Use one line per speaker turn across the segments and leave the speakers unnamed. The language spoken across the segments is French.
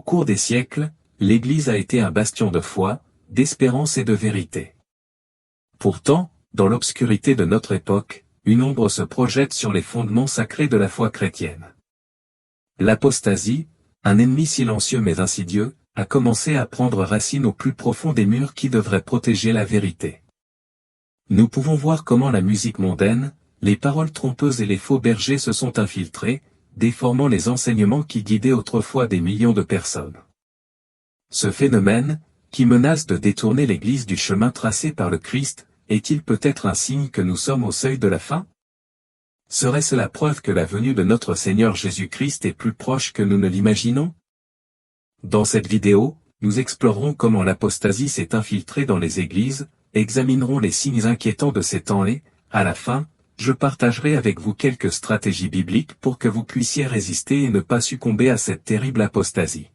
cours des siècles, l'Église a été un bastion de foi, d'espérance et de vérité. Pourtant, dans l'obscurité de notre époque, une ombre se projette sur les fondements sacrés de la foi chrétienne. L'apostasie, un ennemi silencieux mais insidieux, a commencé à prendre racine au plus profond des murs qui devraient protéger la vérité. Nous pouvons voir comment la musique mondaine, les paroles trompeuses et les faux bergers se sont infiltrés, déformant les enseignements qui guidaient autrefois des millions de personnes. Ce phénomène, qui menace de détourner l'Église du chemin tracé par le Christ, est-il peut-être un signe que nous sommes au seuil de la fin? Serait-ce la preuve que la venue de notre Seigneur Jésus-Christ est plus proche que nous ne l'imaginons? Dans cette vidéo, nous explorerons comment l'apostasie s'est infiltrée dans les églises, examinerons les signes inquiétants de ces temps et, à la fin, je partagerai avec vous quelques stratégies bibliques pour que vous puissiez résister et ne pas succomber à cette terrible apostasie.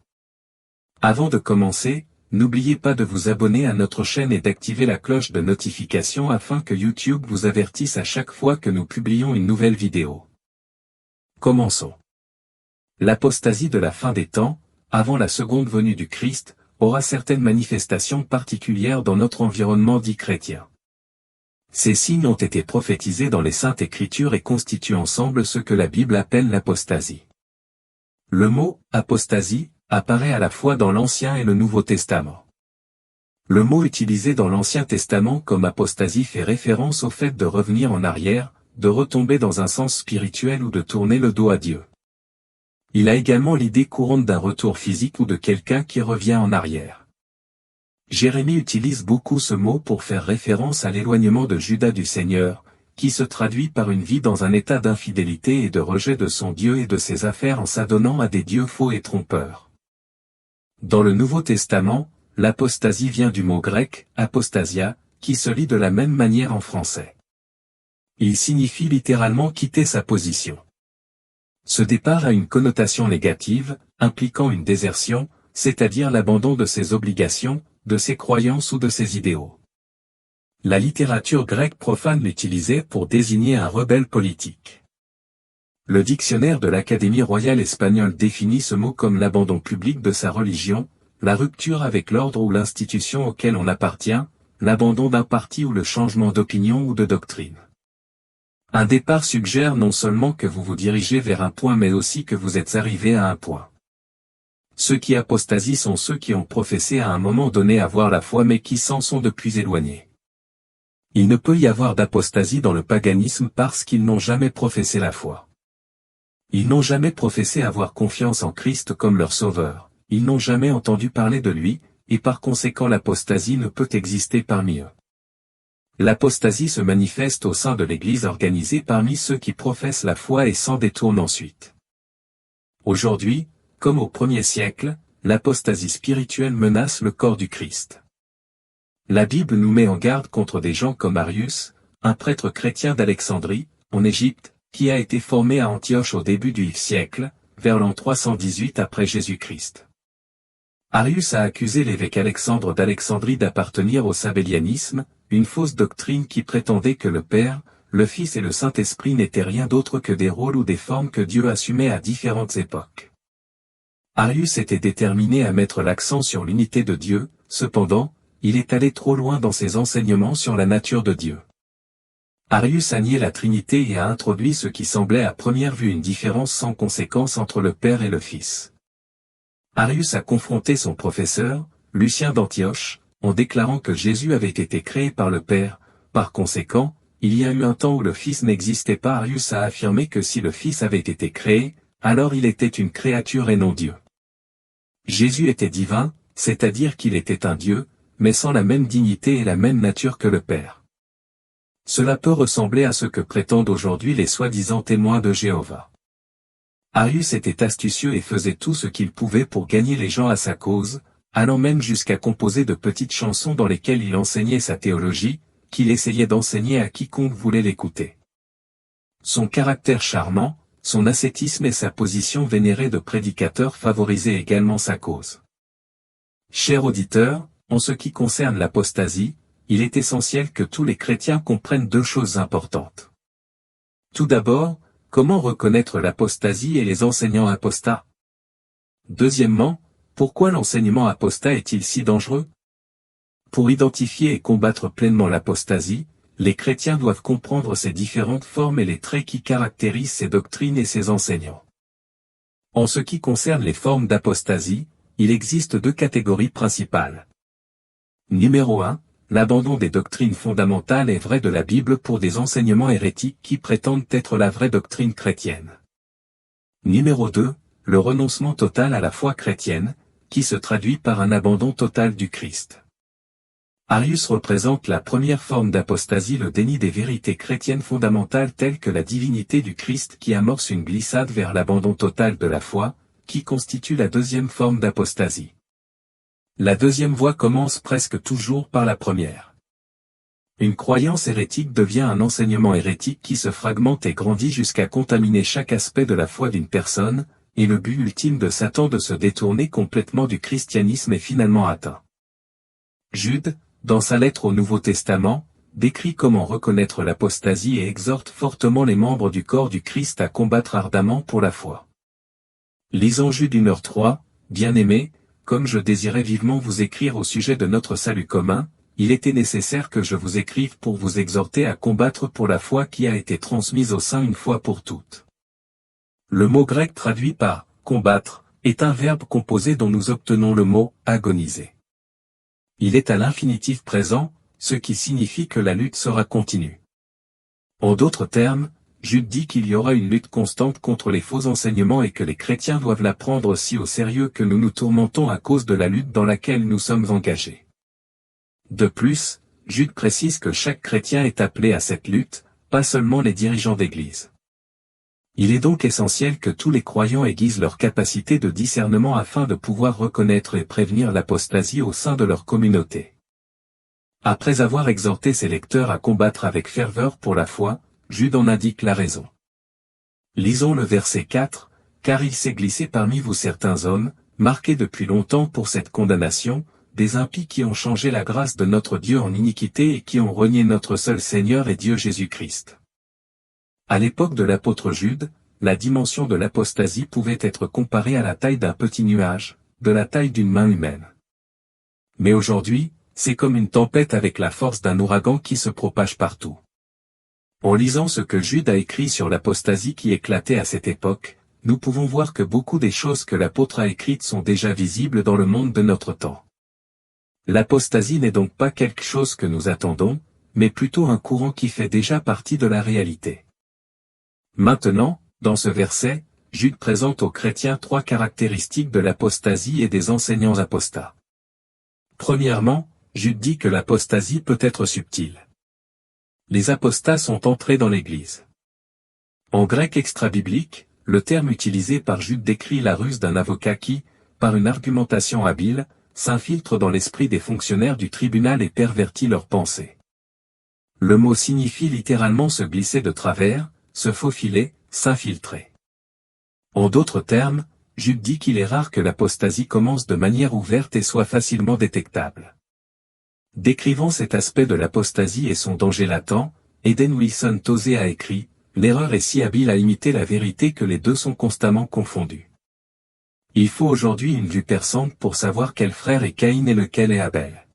Avant de commencer, n'oubliez pas de vous abonner à notre chaîne et d'activer la cloche de notification afin que YouTube vous avertisse à chaque fois que nous publions une nouvelle vidéo. Commençons. L'apostasie de la fin des temps, avant la seconde venue du Christ, aura certaines manifestations particulières dans notre environnement dit chrétien. Ces signes ont été prophétisés dans les Saintes Écritures et constituent ensemble ce que la Bible appelle l'apostasie. Le mot « apostasie » apparaît à la fois dans l'Ancien et le Nouveau Testament. Le mot utilisé dans l'Ancien Testament comme apostasie fait référence au fait de revenir en arrière, de retomber dans un sens spirituel ou de tourner le dos à Dieu. Il a également l'idée courante d'un retour physique ou de quelqu'un qui revient en arrière. Jérémie utilise beaucoup ce mot pour faire référence à l'éloignement de Judas du Seigneur, qui se traduit par une vie dans un état d'infidélité et de rejet de son Dieu et de ses affaires en s'adonnant à des dieux faux et trompeurs. Dans le Nouveau Testament, l'apostasie vient du mot grec « apostasia », qui se lit de la même manière en français. Il signifie littéralement quitter sa position. Ce départ a une connotation négative, impliquant une désertion, c'est-à-dire l'abandon de ses obligations, de ses croyances ou de ses idéaux. La littérature grecque profane l'utilisait pour désigner un rebelle politique. Le dictionnaire de l'Académie royale espagnole définit ce mot comme l'abandon public de sa religion, la rupture avec l'ordre ou l'institution auquel on appartient, l'abandon d'un parti ou le changement d'opinion ou de doctrine. Un départ suggère non seulement que vous vous dirigez vers un point mais aussi que vous êtes arrivé à un point. Ceux qui apostasient sont ceux qui ont professé à un moment donné avoir la foi mais qui s'en sont depuis éloignés. Il ne peut y avoir d'apostasie dans le paganisme parce qu'ils n'ont jamais professé la foi. Ils n'ont jamais professé avoir confiance en Christ comme leur sauveur, ils n'ont jamais entendu parler de lui, et par conséquent l'apostasie ne peut exister parmi eux. L'apostasie se manifeste au sein de l'Église organisée parmi ceux qui professent la foi et s'en détournent ensuite. Aujourd'hui, comme au 1er siècle, l'apostasie spirituelle menace le corps du Christ. La Bible nous met en garde contre des gens comme Arius, un prêtre chrétien d'Alexandrie, en Égypte, qui a été formé à Antioche au début du siècle, vers l'an 318 après Jésus-Christ. Arius a accusé l'évêque Alexandre d'Alexandrie d'appartenir au sabellianisme, une fausse doctrine qui prétendait que le Père, le Fils et le Saint-Esprit n'étaient rien d'autre que des rôles ou des formes que Dieu assumait à différentes époques. Arius était déterminé à mettre l'accent sur l'unité de Dieu, cependant, il est allé trop loin dans ses enseignements sur la nature de Dieu. Arius a nié la Trinité et a introduit ce qui semblait à première vue une différence sans conséquence entre le Père et le Fils. Arius a confronté son professeur, Lucien d'Antioche, en déclarant que Jésus avait été créé par le Père, par conséquent, il y a eu un temps où le Fils n'existait pas. Arius a affirmé que si le Fils avait été créé, alors il était une créature et non Dieu. Jésus était divin, c'est-à-dire qu'il était un Dieu, mais sans la même dignité et la même nature que le Père. Cela peut ressembler à ce que prétendent aujourd'hui les soi-disant témoins de Jéhovah. Arius était astucieux et faisait tout ce qu'il pouvait pour gagner les gens à sa cause, allant même jusqu'à composer de petites chansons dans lesquelles il enseignait sa théologie, qu'il essayait d'enseigner à quiconque voulait l'écouter. Son caractère charmant, son ascétisme et sa position vénérée de prédicateur favorisaient également sa cause. Chers auditeurs, en ce qui concerne l'apostasie, il est essentiel que tous les chrétiens comprennent deux choses importantes. Tout d'abord, comment reconnaître l'apostasie et les enseignants apostats? Deuxièmement, Pourquoi l'enseignement apostat est-il si dangereux? Pour identifier et combattre pleinement l'apostasie, les chrétiens doivent comprendre ces différentes formes et les traits qui caractérisent ces doctrines et ces enseignants. En ce qui concerne les formes d'apostasie, il existe deux catégories principales. Numéro 1, l'abandon des doctrines fondamentales et vraies de la Bible pour des enseignements hérétiques qui prétendent être la vraie doctrine chrétienne. Numéro 2, le renoncement total à la foi chrétienne, qui se traduit par un abandon total du Christ. Arius représente la première forme d'apostasie, le déni des vérités chrétiennes fondamentales telles que la divinité du Christ, qui amorce une glissade vers l'abandon total de la foi, qui constitue la deuxième forme d'apostasie. La deuxième voie commence presque toujours par la première. Une croyance hérétique devient un enseignement hérétique qui se fragmente et grandit jusqu'à contaminer chaque aspect de la foi d'une personne, et le but ultime de Satan de se détourner complètement du christianisme est finalement atteint. Jude, dans sa lettre au Nouveau Testament, décrit comment reconnaître l'apostasie et exhorte fortement les membres du corps du Christ à combattre ardemment pour la foi. Lisons Jude 1h3, Bien-aimés, comme je désirais vivement vous écrire au sujet de notre salut commun, il était nécessaire que je vous écrive pour vous exhorter à combattre pour la foi qui a été transmise au sein une fois pour toutes. Le mot grec traduit par « combattre » est un verbe composé dont nous obtenons le mot « agoniser ». Il est à l'infinitif présent, ce qui signifie que la lutte sera continue. En d'autres termes, Jude dit qu'il y aura une lutte constante contre les faux enseignements et que les chrétiens doivent la prendre aussi au sérieux que nous nous tourmentons à cause de la lutte dans laquelle nous sommes engagés. De plus, Jude précise que chaque chrétien est appelé à cette lutte, pas seulement les dirigeants d'Église. Il est donc essentiel que tous les croyants aiguisent leur capacité de discernement afin de pouvoir reconnaître et prévenir l'apostasie au sein de leur communauté. Après avoir exhorté ses lecteurs à combattre avec ferveur pour la foi, Jude en indique la raison. Lisons le verset 4, « Car il s'est glissé parmi vous certains hommes, marqués depuis longtemps pour cette condamnation, des impies qui ont changé la grâce de notre Dieu en iniquité et qui ont renié notre seul Seigneur et Dieu Jésus-Christ. » À l'époque de l'apôtre Jude, la dimension de l'apostasie pouvait être comparée à la taille d'un petit nuage, de la taille d'une main humaine. Mais aujourd'hui, c'est comme une tempête avec la force d'un ouragan qui se propage partout. En lisant ce que Jude a écrit sur l'apostasie qui éclatait à cette époque, nous pouvons voir que beaucoup des choses que l'apôtre a écrites sont déjà visibles dans le monde de notre temps. L'apostasie n'est donc pas quelque chose que nous attendons, mais plutôt un courant qui fait déjà partie de la réalité. Maintenant, dans ce verset, Jude présente aux chrétiens trois caractéristiques de l'apostasie et des enseignants apostats. Premièrement, Jude dit que l'apostasie peut être subtile. Les apostats sont entrés dans l'Église. En grec extra-biblique, le terme utilisé par Jude décrit la ruse d'un avocat qui, par une argumentation habile, s'infiltre dans l'esprit des fonctionnaires du tribunal et pervertit leurs pensées. Le mot signifie littéralement se glisser de travers, se faufiler, s'infiltrer. En d'autres termes, Jude dit qu'il est rare que l'apostasie commence de manière ouverte et soit facilement détectable. Décrivant cet aspect de l'apostasie et son danger latent, Eden Wilson Tosé a écrit « L'erreur est si habile à imiter la vérité que les deux sont constamment confondus. Il faut aujourd'hui une vue perçante pour savoir quel frère est Caïn et lequel est Abel. »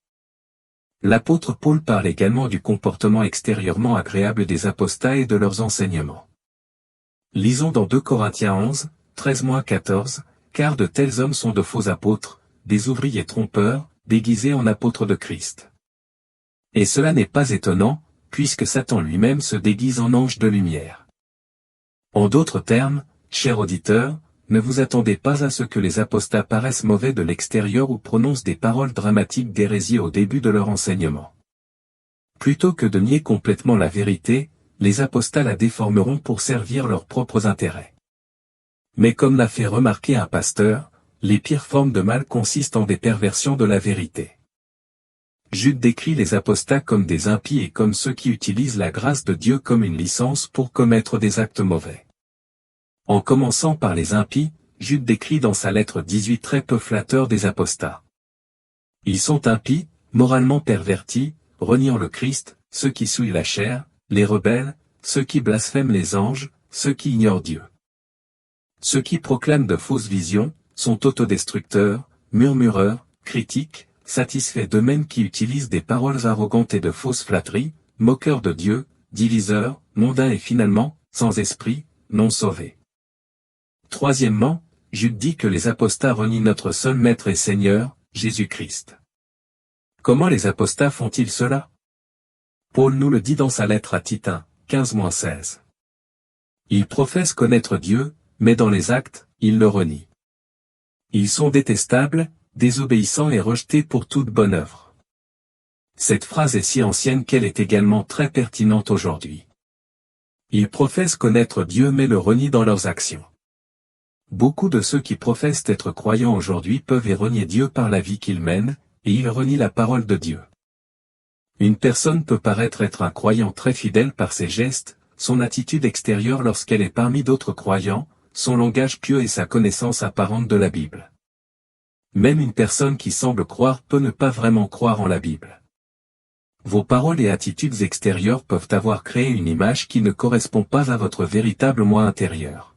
L'apôtre Paul parle également du comportement extérieurement agréable des apostats et de leurs enseignements. Lisons dans 2 Corinthiens 11, 13-14, « Car de tels hommes sont de faux apôtres, des ouvriers trompeurs, déguisés en apôtres de Christ. Et cela n'est pas étonnant, puisque Satan lui-même se déguise en ange de lumière. » En d'autres termes, chers auditeurs, ne vous attendez pas à ce que les apostats paraissent mauvais de l'extérieur ou prononcent des paroles dramatiques d'hérésie au début de leur enseignement. Plutôt que de nier complètement la vérité, les apostats la déformeront pour servir leurs propres intérêts. Mais comme l'a fait remarquer un pasteur, les pires formes de mal consistent en des perversions de la vérité. Jude décrit les apostats comme des impies et comme ceux qui utilisent la grâce de Dieu comme une licence pour commettre des actes mauvais. En commençant par les impies, Jude décrit dans sa lettre 18 très peu flatteur des apostats. Ils sont impies, moralement pervertis, reniant le Christ, ceux qui souillent la chair, les rebelles, ceux qui blasphèment les anges, ceux qui ignorent Dieu. Ceux qui proclament de fausses visions, sont autodestructeurs, murmureurs, critiques, satisfaits d'eux-mêmes qui utilisent des paroles arrogantes et de fausses flatteries, moqueurs de Dieu, diviseurs, mondains et finalement, sans esprit, non sauvés. Troisièmement, Jude dit que les apostats renient notre seul Maître et Seigneur, Jésus-Christ. Comment les apostats font-ils cela? Paul nous le dit dans sa lettre à Tite 1, 15-16. Ils professent connaître Dieu, mais dans les actes, ils le renient. Ils sont détestables, désobéissants et rejetés pour toute bonne œuvre. Cette phrase est si ancienne qu'elle est également très pertinente aujourd'hui. Ils professent connaître Dieu mais le renient dans leurs actions. Beaucoup de ceux qui professent être croyants aujourd'hui peuvent renier Dieu par la vie qu'ils mènent, et ils renient la parole de Dieu. Une personne peut paraître être un croyant très fidèle par ses gestes, son attitude extérieure lorsqu'elle est parmi d'autres croyants, son langage pieux et sa connaissance apparente de la Bible. Même une personne qui semble croire peut ne pas vraiment croire en la Bible. Vos paroles et attitudes extérieures peuvent avoir créé une image qui ne correspond pas à votre véritable moi intérieur.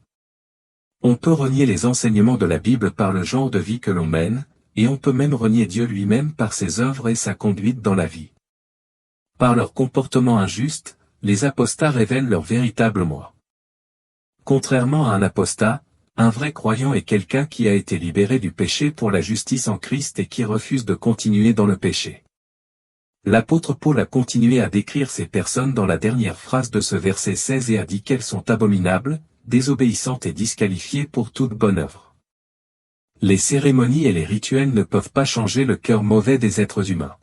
On peut renier les enseignements de la Bible par le genre de vie que l'on mène, et on peut même renier Dieu lui-même par ses œuvres et sa conduite dans la vie. Par leur comportement injuste, les apostats révèlent leur véritable moi. Contrairement à un apostat, un vrai croyant est quelqu'un qui a été libéré du péché pour la justice en Christ et qui refuse de continuer dans le péché. L'apôtre Paul a continué à décrire ces personnes dans la dernière phrase de ce verset 16 et a dit qu'elles sont abominables, désobéissantes et disqualifiées pour toute bonne œuvre. Les cérémonies et les rituels ne peuvent pas changer le cœur mauvais des êtres humains.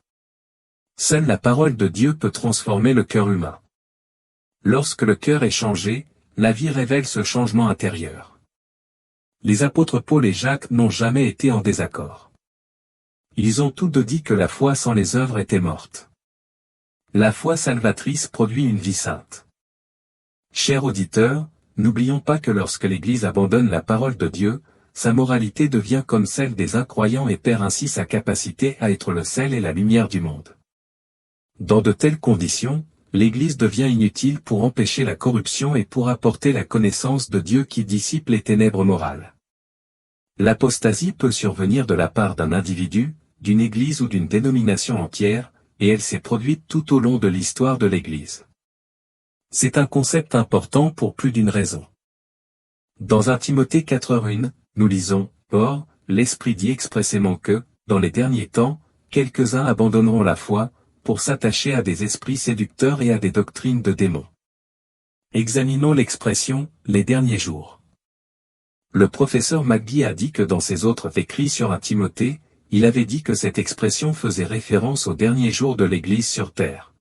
Seule la parole de Dieu peut transformer le cœur humain. Lorsque le cœur est changé, la vie révèle ce changement intérieur. Les apôtres Paul et Jacques n'ont jamais été en désaccord. Ils ont tous deux dit que la foi sans les œuvres était morte. La foi salvatrice produit une vie sainte. Chers auditeurs, n'oublions pas que lorsque l'Église abandonne la parole de Dieu, sa moralité devient comme celle des incroyants et perd ainsi sa capacité à être le sel et la lumière du monde. Dans de telles conditions, l'Église devient inutile pour empêcher la corruption et pour apporter la connaissance de Dieu qui dissipe les ténèbres morales. L'apostasie peut survenir de la part d'un individu, d'une Église ou d'une dénomination entière, et elle s'est produite tout au long de l'histoire de l'Église. C'est un concept important pour plus d'une raison. Dans 1 Timothée 4:1, nous lisons, « Or, l'Esprit dit expressément que, dans les derniers temps, quelques-uns abandonneront la foi, pour s'attacher à des esprits séducteurs et à des doctrines de démons. » Examinons l'expression « les derniers jours ». Le professeur McGee a dit que dans ses autres écrits sur 1 Timothée, il avait dit que cette expression faisait référence aux derniers jours de l'Église sur terre.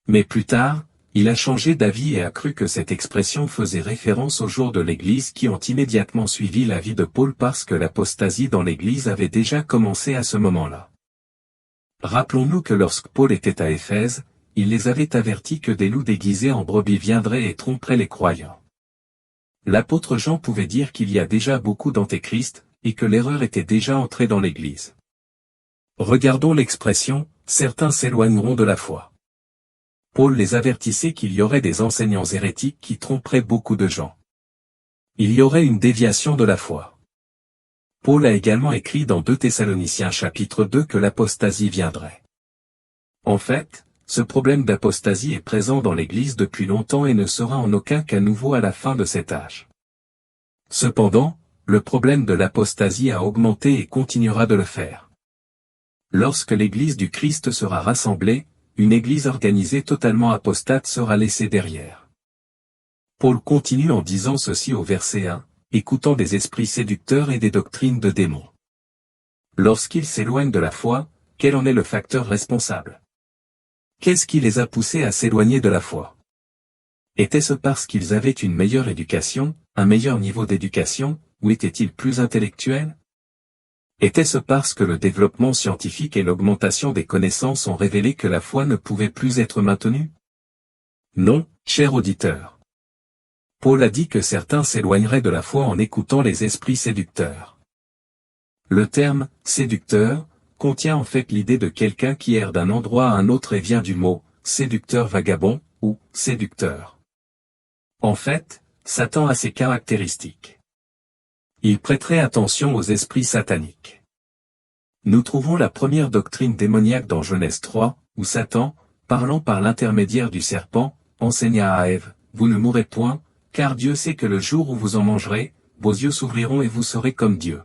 Mais plus tard, il a changé d'avis et a cru que cette expression faisait référence aux jours de l'Église qui ont immédiatement suivi la vie de Paul parce que l'apostasie dans l'Église avait déjà commencé à ce moment-là. Rappelons-nous que lorsque Paul était à Éphèse, il les avait avertis que des loups déguisés en brebis viendraient et tromperaient les croyants. L'apôtre Jean pouvait dire qu'il y a déjà beaucoup d'antéchrist, et que l'erreur était déjà entrée dans l'Église. Regardons l'expression « certains s'éloigneront de la foi ». Paul les avertissait qu'il y aurait des enseignants hérétiques qui tromperaient beaucoup de gens. Il y aurait une déviation de la foi. Paul a également écrit dans 2 Thessaloniciens chapitre 2 que l'apostasie viendrait. En fait, ce problème d'apostasie est présent dans l'Église depuis longtemps et ne sera en aucun cas nouveau à la fin de cet âge. Cependant, le problème de l'apostasie a augmenté et continuera de le faire. Lorsque l'Église du Christ sera rassemblée, une Église organisée totalement apostate sera laissée derrière. Paul continue en disant ceci au verset 1, écoutant des esprits séducteurs et des doctrines de démons. Lorsqu'ils s'éloignent de la foi, quel en est le facteur responsable? Qu'est-ce qui les a poussés à s'éloigner de la foi? Était-ce parce qu'ils avaient une meilleure éducation, un meilleur niveau d'éducation, ou étaient-ils plus intellectuels? Était-ce parce que le développement scientifique et l'augmentation des connaissances ont révélé que la foi ne pouvait plus être maintenue? Non, cher auditeur. Paul a dit que certains s'éloigneraient de la foi en écoutant les esprits séducteurs. Le terme « séducteur » contient en fait l'idée de quelqu'un qui erre d'un endroit à un autre et vient du mot « séducteur vagabond » ou « séducteur ». En fait, Satan a ces caractéristiques. Il prêterait attention aux esprits sataniques. Nous trouvons la première doctrine démoniaque dans Genèse 3, où Satan, parlant par l'intermédiaire du serpent, enseigna à Ève, « Vous ne mourrez point, car Dieu sait que le jour où vous en mangerez, vos yeux s'ouvriront et vous serez comme Dieu. »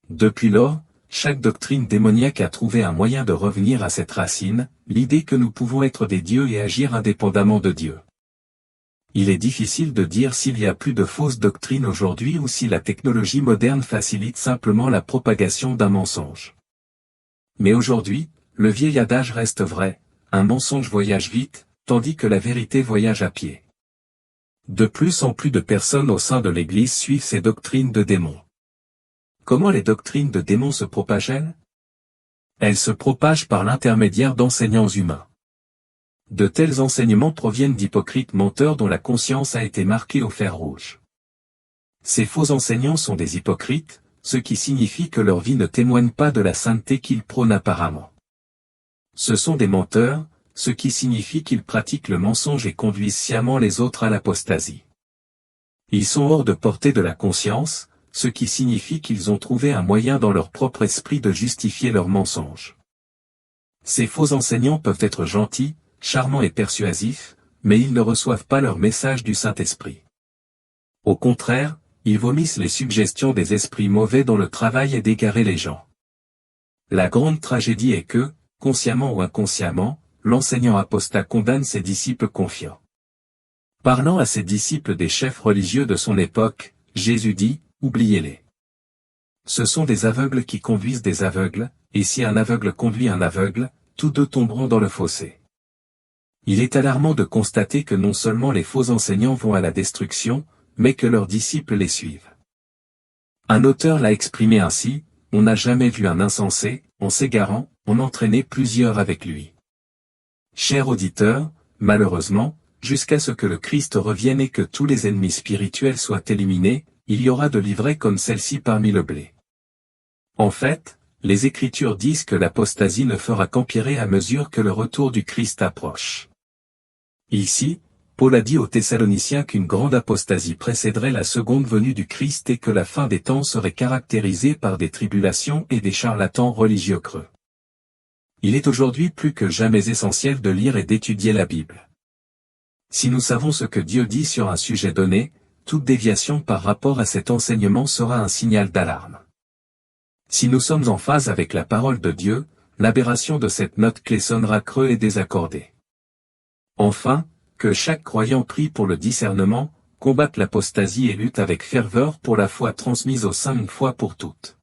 Depuis lors, chaque doctrine démoniaque a trouvé un moyen de revenir à cette racine, l'idée que nous pouvons être des dieux et agir indépendamment de Dieu. Il est difficile de dire s'il y a plus de fausses doctrines aujourd'hui ou si la technologie moderne facilite simplement la propagation d'un mensonge. Mais aujourd'hui, le vieil adage reste vrai, un mensonge voyage vite, tandis que la vérité voyage à pied. De plus en plus de personnes au sein de l'Église suivent ces doctrines de démons. Comment les doctrines de démons se propagent-elles? Elles se propagent par l'intermédiaire d'enseignants humains. De tels enseignements proviennent d'hypocrites menteurs dont la conscience a été marquée au fer rouge. Ces faux enseignants sont des hypocrites, ce qui signifie que leur vie ne témoigne pas de la sainteté qu'ils prônent apparemment. Ce sont des menteurs, ce qui signifie qu'ils pratiquent le mensonge et conduisent sciemment les autres à l'apostasie. Ils sont hors de portée de la conscience, ce qui signifie qu'ils ont trouvé un moyen dans leur propre esprit de justifier leurs mensonges. Ces faux enseignants peuvent être gentils, charmants et persuasifs, mais ils ne reçoivent pas leur message du Saint-Esprit. Au contraire, ils vomissent les suggestions des esprits mauvais dont le travail est d'égarer les gens. La grande tragédie est que, consciemment ou inconsciemment, l'enseignant apostat condamne ses disciples confiants. Parlant à ses disciples des chefs religieux de son époque, Jésus dit, « Oubliez-les. Ce sont des aveugles qui conduisent des aveugles, et si un aveugle conduit un aveugle, tous deux tomberont dans le fossé. » Il est alarmant de constater que non seulement les faux enseignants vont à la destruction, mais que leurs disciples les suivent. Un auteur l'a exprimé ainsi, « On n'a jamais vu un insensé, en s'égarant, en entraîner plusieurs avec lui. » Chers auditeurs, malheureusement, jusqu'à ce que le Christ revienne et que tous les ennemis spirituels soient éliminés, il y aura de l'ivraie comme celle-ci parmi le blé. En fait, les Écritures disent que l'apostasie ne fera qu'empirer à mesure que le retour du Christ approche. Ici, Paul a dit aux Thessaloniciens qu'une grande apostasie précéderait la seconde venue du Christ et que la fin des temps serait caractérisée par des tribulations et des charlatans religieux creux. Il est aujourd'hui plus que jamais essentiel de lire et d'étudier la Bible. Si nous savons ce que Dieu dit sur un sujet donné, toute déviation par rapport à cet enseignement sera un signal d'alarme. Si nous sommes en phase avec la parole de Dieu, l'aberration de cette note clé sonnera creux et désaccordé. Enfin, que chaque croyant prie pour le discernement, combatte l'apostasie et lutte avec ferveur pour la foi transmise au sein une fois pour toutes.